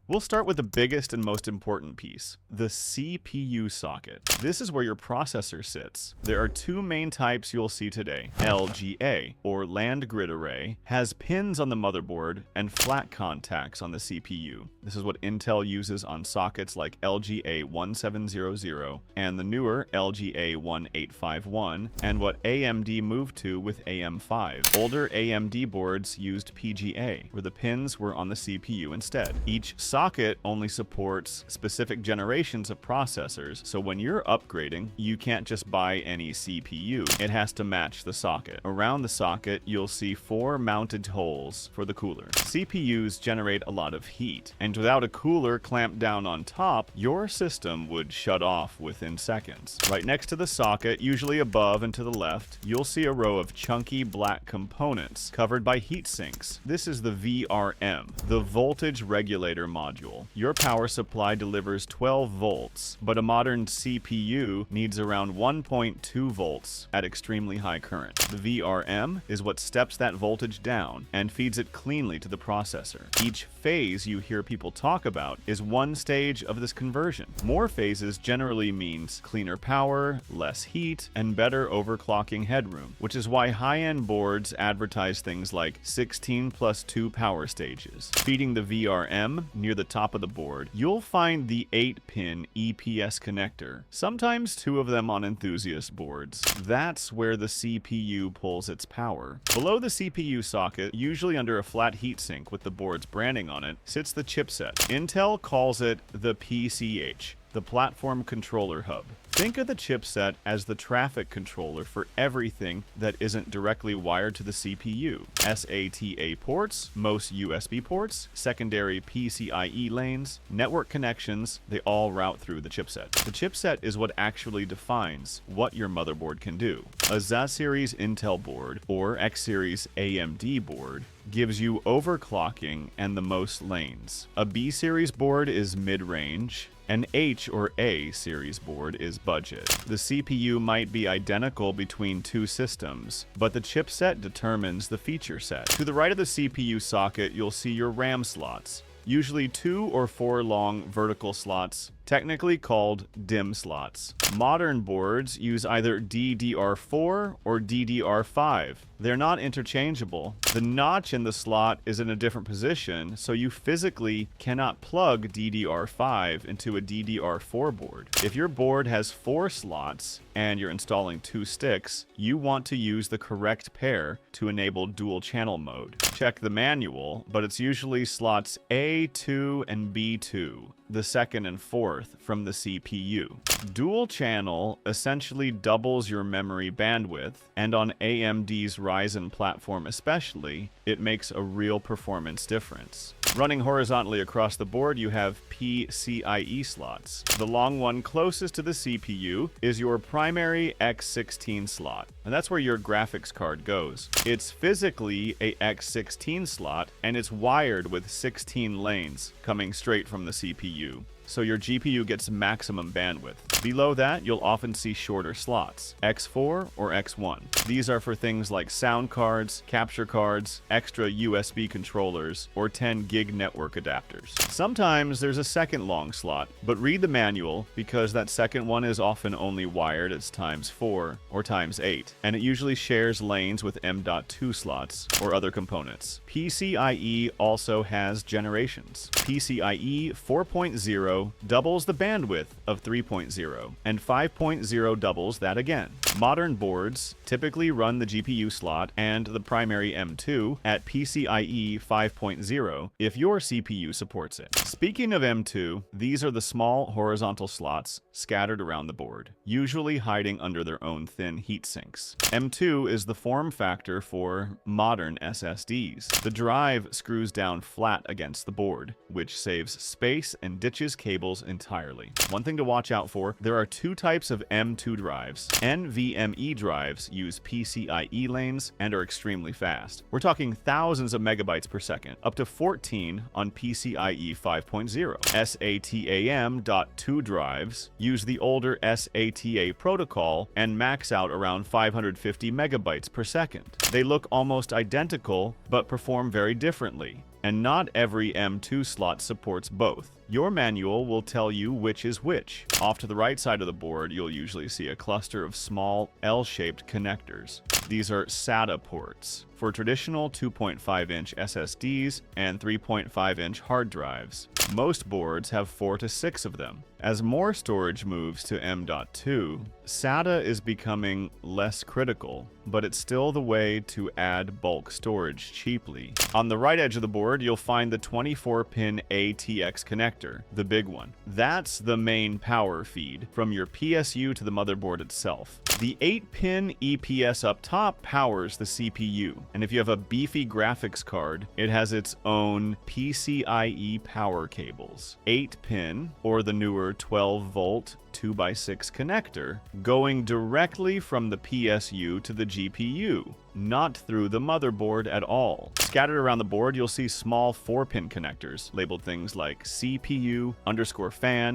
We'll start with the biggest and most important piece, the CPU socket. This is where your processor sits. There are two main types you'll see today. LGA, or land grid array, has pins on the motherboard and flat contacts on the CPU. This is what Intel uses on sockets like LGA 1700 and the newer LGA 1851, and what AMD moved to with AM5. Older AMD boards used PGA, where the pins were on the CPU instead. Each socket only supports specific generations of processors, so when you're upgrading, you can't just buy any CPU. It has to match the socket. Around the socket, you'll see 4 mounted holes for the cooler. CPUs generate a lot of heat, and without a cooler clamped down on top, your system would shut off within seconds. Right next to the socket, usually above and to the left, you'll see a row of chunky black components covered by heat sinks. This is the VRM, the voltage regulator module. Your power supply delivers 12 volts, but a modern CPU needs around 1.2 volts at extremely high current. The VRM is what steps that voltage down and feeds it cleanly to the processor. Each phase you hear people talk about is one stage of this conversion. More phases generally means cleaner power, less heat, and better overclocking headroom, which is why high-end boards advertise things like 16+2 power stages. Feeding the VRM near the top of the board, you'll find the 8-pin EPS connector, sometimes 2 of them on enthusiast boards. That's where the CPU pulls its power. Below the CPU socket, usually under a flat heatsink with the board's branding on it, sits the chipset. Intel calls it the PCH, the Platform Controller Hub. Think of the chipset as the traffic controller for everything that isn't directly wired to the CPU. SATA ports, most USB ports, secondary PCIe lanes, network connections, they all route through the chipset. The chipset is what actually defines what your motherboard can do. A Z-series Intel board, or X-series AMD board, gives you overclocking and the most lanes. A B-series board is mid-range. An H or A series board is budget. The CPU might be identical between two systems, but the chipset determines the feature set. To the right of the CPU socket, you'll see your RAM slots, usually 2 or 4 long vertical slots, technically called DIMM slots. Modern boards use either DDR4 or DDR5. They're not interchangeable. The notch in the slot is in a different position, so you physically cannot plug DDR5 into a DDR4 board. If your board has 4 slots and you're installing 2 sticks, you want to use the correct pair to enable dual channel mode. Check the manual, but it's usually slots A2 and B2, the second and fourth from the CPU. Dual channel essentially doubles your memory bandwidth, and on AMD's Ryzen platform especially, it makes a real performance difference. Running horizontally across the board, you have PCIe slots. The long one closest to the CPU is your primary X16 slot, and that's where your graphics card goes. It's physically a X16 slot, and it's wired with 16 lanes coming straight from the CPU, so your GPU gets maximum bandwidth. Below that, you'll often see shorter slots, X4 or X1. These are for things like sound cards, capture cards, extra USB controllers, or 10 gig network adapters. Sometimes there's a second long slot, but read the manual because that second one is often only wired as ×4 or ×8, and it usually shares lanes with M.2 slots or other components. PCIe also has generations. PCIe 4.0 doubles the bandwidth of 3.0, and 5.0 doubles that again. Modern boards typically run the GPU slot and the primary M.2 at PCIe 5.0 if your CPU supports it. Speaking of M.2, these are the small horizontal slots scattered around the board, usually hiding under their own thin heat sinks. M.2 is the form factor for modern SSDs. The drive screws down flat against the board, which saves space and ditches cables entirely. One thing to watch out for, there are 2 types of M.2 drives. NVMe drives use PCIe lanes and are extremely fast. We're talking thousands of megabytes per second, up to 14 on PCIe 5.0. SATA.2 drives use the older SATA protocol and max out around 550 megabytes per second. They look almost identical, but perform very differently. and not every M.2 slot supports both. Your manual will tell you which is which. Off to the right side of the board, you'll usually see a cluster of small L-shaped connectors. These are SATA ports for traditional 2.5-inch SSDs and 3.5-inch hard drives. Most boards have 4 to 6 of them. As more storage moves to M.2, SATA is becoming less critical, but it's still the way to add bulk storage cheaply. On the right edge of the board, you'll find the 24-pin ATX connector, the big one. That's the main power feed from your PSU to the motherboard itself. The 8-pin EPS up top powers the CPU, and if you have a beefy graphics card, it has its own PCIe power cables. 8-pin, or the newer 12-volt 2x6 connector, going directly from the PSU to the GPU, not through the motherboard at all. Scattered around the board, you'll see small 4-pin connectors labeled things like CPU_fan,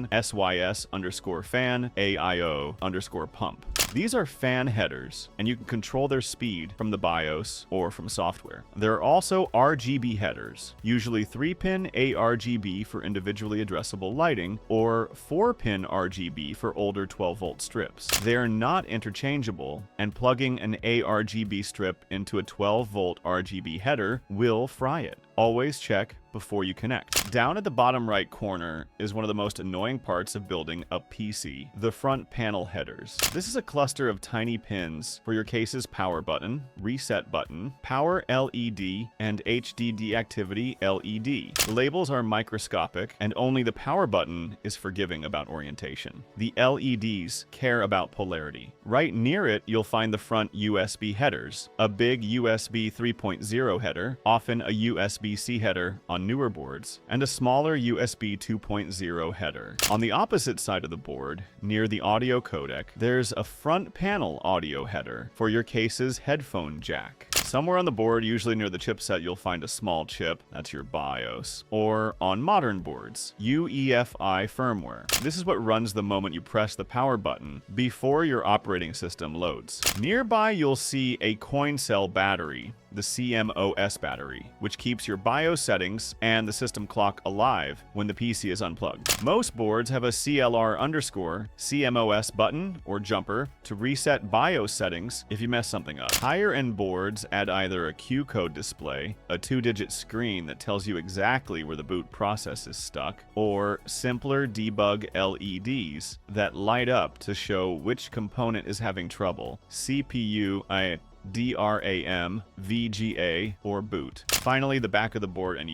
SYS_fan, AIO_pump. These are fan headers, and you can control their speed from the BIOS or from software. There are also RGB headers, usually 3-pin ARGB for individually addressable lighting, or 4-pin RGB for older 12-volt strips. They are not interchangeable, and plugging an ARGB strip into a 12-volt RGB header will fry it. Always check before you connect. Down at the bottom right corner is one of the most annoying parts of building a PC, the front panel headers. This is a cluster of tiny pins for your case's power button, reset button, power LED, and HD deactivity LED. The labels are microscopic, and only the power button is forgiving about orientation. The LEDs care about polarity. Right near it, you'll find the front USB headers, a big USB 3.0 header, often a USB-C header on newer boards, and a smaller USB 2.0 header. On the opposite side of the board, near the audio codec, there's a front panel audio header for your case's headphone jack. Somewhere on the board, usually near the chipset, you'll find a small chip, that's your BIOS, or on modern boards, UEFI firmware. This is what runs the moment you press the power button before your operating system loads. Nearby, you'll see a coin cell battery, the CMOS battery, which keeps your BIOS settings and the system clock alive when the PC is unplugged. Most boards have a CLR_CMOS button or jumper to reset BIOS settings if you mess something up. Higher-end boards add either a Q code display, a 2-digit screen that tells you exactly where the boot process is stuck, or simpler debug LEDs that light up to show which component is having trouble. CPU, DRAM, VGA, or boot. Finally, the back of the board and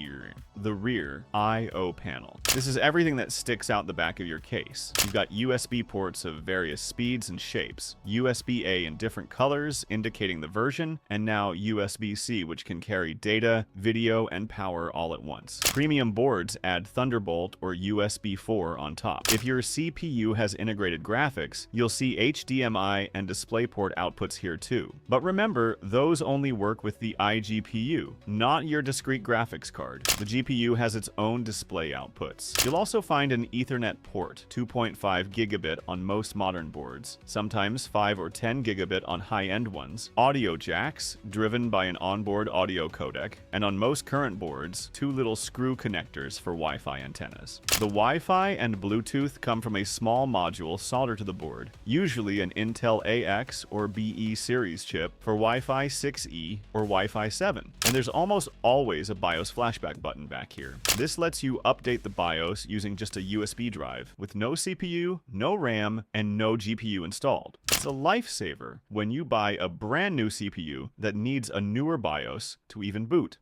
the rear I/O panel. This is everything that sticks out the back of your case. You've got USB ports of various speeds and shapes, USB-A in different colors indicating the version, and now USB-C, which can carry data, video, and power all at once. Premium boards add Thunderbolt or USB 4 on top. If your CPU has integrated graphics, you'll see HDMI and DisplayPort outputs here too. But remember, those only work with the iGPU, not your discrete graphics card. The GPU has its own display outputs. You'll also find an Ethernet port, 2.5 gigabit on most modern boards, sometimes 5 or 10 gigabit on high-end ones, audio jacks, driven by an onboard audio codec, and on most current boards, 2 little screw connectors for Wi-Fi antennas. The Wi-Fi and Bluetooth come from a small module soldered to the board, usually an Intel AX or BE series chip for Wi-Fi 6E or Wi-Fi 7. And there's almost always a BIOS flashback button back here. This lets you update the BIOS using just a USB drive with no CPU, no RAM, and no GPU installed. It's a lifesaver when you buy a brand new CPU that needs a newer BIOS to even boot.